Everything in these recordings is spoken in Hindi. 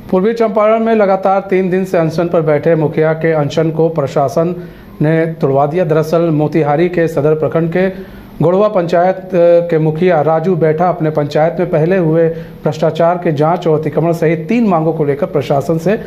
पूर्वी चंपारण में लगातार 3 दिन से अनशन पर बैठे मुखिया के अनशन को प्रशासन ने तुड़वा दिया। दरअसल मोतिहारी के सदर प्रखंड के गोड़वा पंचायत के मुखिया राजू बैठा अपने पंचायत में पहले हुए भ्रष्टाचार के जांच और अतिक्रमण सहित 3 मांगों को लेकर प्रशासन से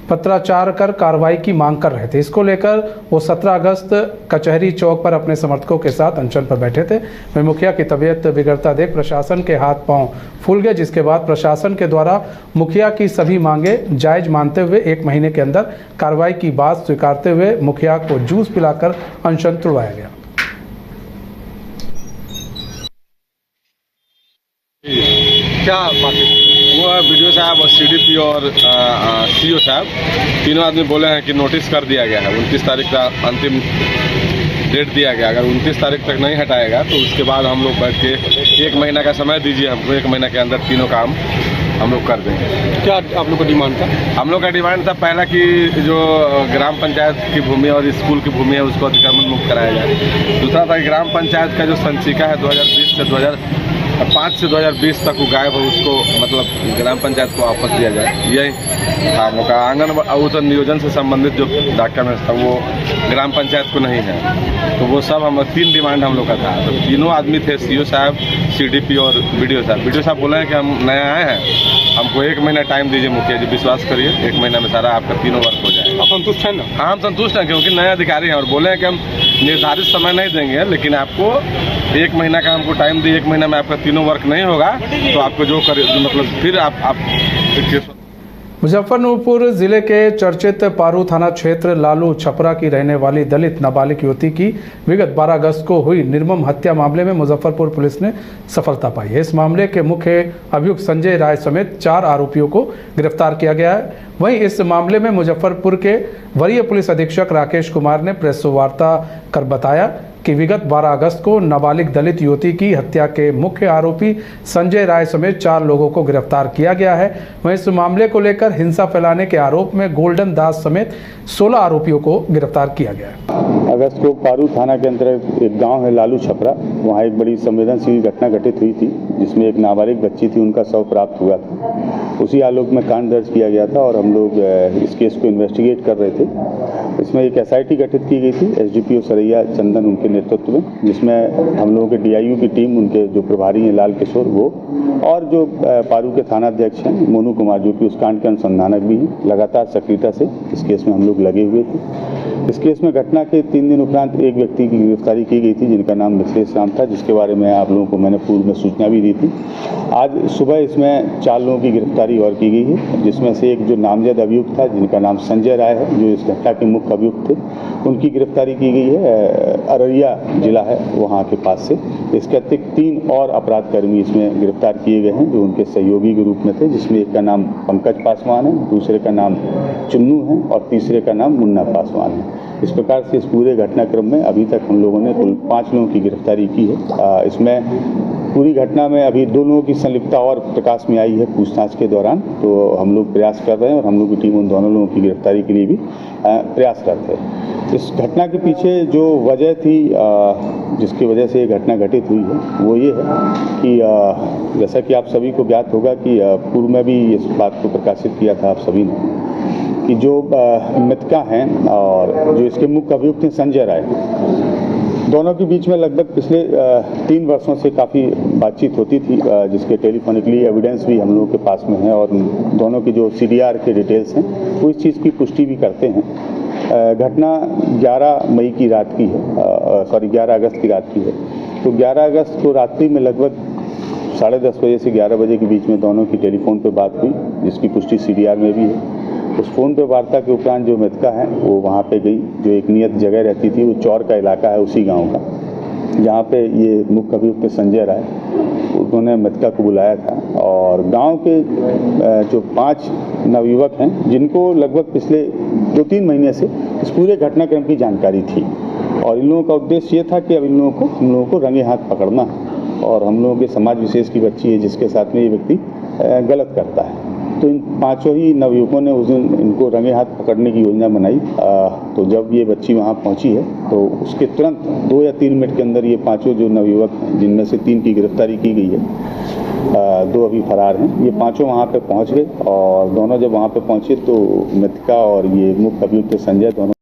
पत्राचार कर कार्रवाई की मांग कर रहे थे। इसको लेकर वो 17 अगस्त कचहरी चौक पर अपने समर्थकों के साथ अनशन पर बैठे थे। वहीं मुखिया की तबीयत बिगड़ता देख प्रशासन के हाथ पांव फूल गए, जिसके बाद प्रशासन के द्वारा मुखिया की सभी मांगे जायज मानते हुए 1 महीने के अंदर कार्रवाई की बात स्वीकारते हुए मुखिया को जूस पिलाकर अनशन तुड़वाया गया। क्या बात है? वो वीडियो साहब और सीडीपी और सीओ साहब तीनों आदमी बोले हैं कि नोटिस कर दिया गया है। 29 तारीख का अंतिम डेट दिया गया। अगर 29 तारीख तक नहीं हटाएगा तो उसके बाद हम लोग बैठ के 1 महीना का समय दीजिए हमको, 1 महीना के अंदर तीनों काम हम लोग कर देंगे। क्या आप लोग का डिमांड था? हम लोग का डिमांड था पहला कि जो ग्राम पंचायत की भूमि और स्कूल की भूमि है उसको अतिक्रमण मुक्त कराया जाए। दूसरा था कि ग्राम पंचायत का जो संचिका है 2020 से 2005 से 2020 तक वो गायब है, उसको मतलब ग्राम पंचायत को वापस दिया जाए। यही हम लोग का आंगन वो तो नियोजन से संबंधित जो डॉक्यूमेंट्स था वो ग्राम पंचायत को नहीं है, तो वो सब हम 3 डिमांड हम लोग का था। तो तीनों आदमी थे, सीओ साहब, सीडीपी और वीडियो साहब। वीडियो साहब बोले हैं कि हम नए आए हैं, हमको 1 महीना टाइम दीजिए मुखिया जी, विश्वास करिए 1 महीना में सारा आपका तीनों वर्क हो जाएगा। आप संतुष्ट हैं ना? हाँ, हम संतुष्ट हैं क्योंकि नए अधिकारी हैं और बोले हैं कि हम निर्धारित समय नहीं देंगे, लेकिन आपको 1 महीना का हमको टाइम दिए। 1 महीना में आपका तीनों वर्क नहीं होगा तो आपको जो करे मतलब फिर आप मुजफ्फरपुर जिले के चर्चित पारू थाना क्षेत्र लालू छपरा की रहने वाली दलित नाबालिग युवती की विगत 12 अगस्त को हुई निर्मम हत्या मामले में मुजफ्फरपुर पुलिस ने सफलता पाई है। इस मामले के मुख्य अभियुक्त संजय राय समेत 4 आरोपियों को गिरफ्तार किया गया है। वहीं इस मामले में मुजफ्फरपुर के वरीय पुलिस अधीक्षक राकेश कुमार ने प्रेस वार्ता कर बताया कि विगत 12 अगस्त को नाबालिग दलित युवती की हत्या के मुख्य आरोपी संजय राय समेत 4 लोगों को गिरफ्तार किया गया है। वहीं इस मामले को लेकर हिंसा फैलाने के आरोप में गोल्डन दास समेत 16 आरोपियों को गिरफ्तार किया गया है। अगस्त को पारू थाना के अंतर्गत एक गांव है लालू छपरा, वहाँ एक बड़ी संवेदनशील घटना घटित हुई थी जिसमें एक नाबालिग बच्ची थी, उनका शव प्राप्त हुआ था। उसी आलोक में कांड दर्ज किया गया था और हम लोग इस केस को इन्वेस्टिगेट कर रहे थे। इसमें एक SIT गठित की गई थी, SDPO सरैया चंदन उनके नेतृत्व में, जिसमें हम लोगों के DIU की टीम, उनके जो प्रभारी हैं लाल किशोर वो, और जो पारू के थाना अध्यक्ष हैं मोनू कुमार, जो कि उस कांड के अनुसंधानक भी हैं, लगातार सक्रियता से इस केस में हम लोग लगे हुए थे। इस केस में घटना के 3 दिन उपरांत एक व्यक्ति की गिरफ्तारी की गई थी जिनका नाम मिथिलेश राम था, जिसके बारे में आप लोगों को मैंने पूर्व में सूचना भी दी थी। आज सुबह इसमें 4 लोगों की गिरफ्तारी और की गई है, जिसमें से एक जो नामजद अभियुक्त था जिनका नाम संजय राय है, जो इस घटना के मुख्य अभियुक्त थे, उनकी गिरफ्तारी की गई है। अररिया जिला है वहाँ के पास से। इसके अतिरिक्त 3 और अपराधकर्मी इसमें गिरफ्तार किए गए हैं जो उनके सहयोगी के रूप में थे, जिसमें एक का नाम पंकज पासवान है, दूसरे का नाम चुन्नू है और तीसरे का नाम मुन्ना पासवान है। इस प्रकार से इस पूरे घटनाक्रम में अभी तक हम लोगों ने कुल 5 लोगों की गिरफ्तारी की है। इसमें पूरी घटना में अभी 2 लोगों की संलिप्तता और प्रकाश में आई है पूछताछ के दौरान, तो हम लोग प्रयास कर रहे हैं और हम लोग की टीम उन दोनों लोगों की गिरफ्तारी के लिए भी प्रयास करते हैं। इस घटना के पीछे जो वजह थी जिसकी वजह से ये घटना घटित हुई है वो ये है कि जैसा कि आप सभी को ज्ञात होगा कि पूर्व में भी इस बात को प्रकाशित किया था आप सभी ने कि जो मृतका हैं और जो इसके मुख्य अभियुक्त हैं संजय राय, दोनों के बीच में लगभग पिछले 3 वर्षों से काफ़ी बातचीत होती थी, जिसके टेलीफोनिकली एविडेंस भी हम लोगों के पास में है और दोनों की जो CDR के डिटेल्स हैं वो इस चीज़ की पुष्टि भी करते हैं। घटना 11 मई की रात की है, 11 अगस्त की रात की है। तो 11 अगस्त को रात्रि में लगभग 10:30 बजे से 11 बजे के बीच में दोनों की टेलीफोन पर बात हुई, जिसकी पुष्टि CDR में भी है। उस फ़ोन पे वार्ता के उपरांत जो मृतका है वो वहाँ पे गई, जो एक नियत जगह रहती थी, वो चौर का इलाका है उसी गांव का, जहाँ पे ये मुख्य अभियुक्त संजय राय, उन्होंने मृतका को बुलाया था और गांव के जो 5 नवयुवक हैं जिनको लगभग पिछले 2-3 महीने से इस पूरे घटनाक्रम की जानकारी थी और इन लोगों का उद्देश्य ये था कि अब हम लोगों को रंगे हाथ पकड़ना है और हम लोगों के समाज विशेष की बच्ची है जिसके साथ में ये व्यक्ति गलत करता है। तो इन 5 ही नवयुवकों ने उस दिन इनको रंगे हाथ पकड़ने की योजना बनाई। तो जब ये बच्ची वहाँ पहुँची है तो उसके तुरंत 2 या 3 मिनट के अंदर ये पांचों जो नवयुवक हैं, जिनमें से 3 की गिरफ्तारी की गई है, 2 अभी फरार हैं, ये पांचों वहाँ पे पहुँच गए और दोनों जब वहाँ पे पहुँचे तो मृतका और ये मुख्य अभियुक्त संजय दोनों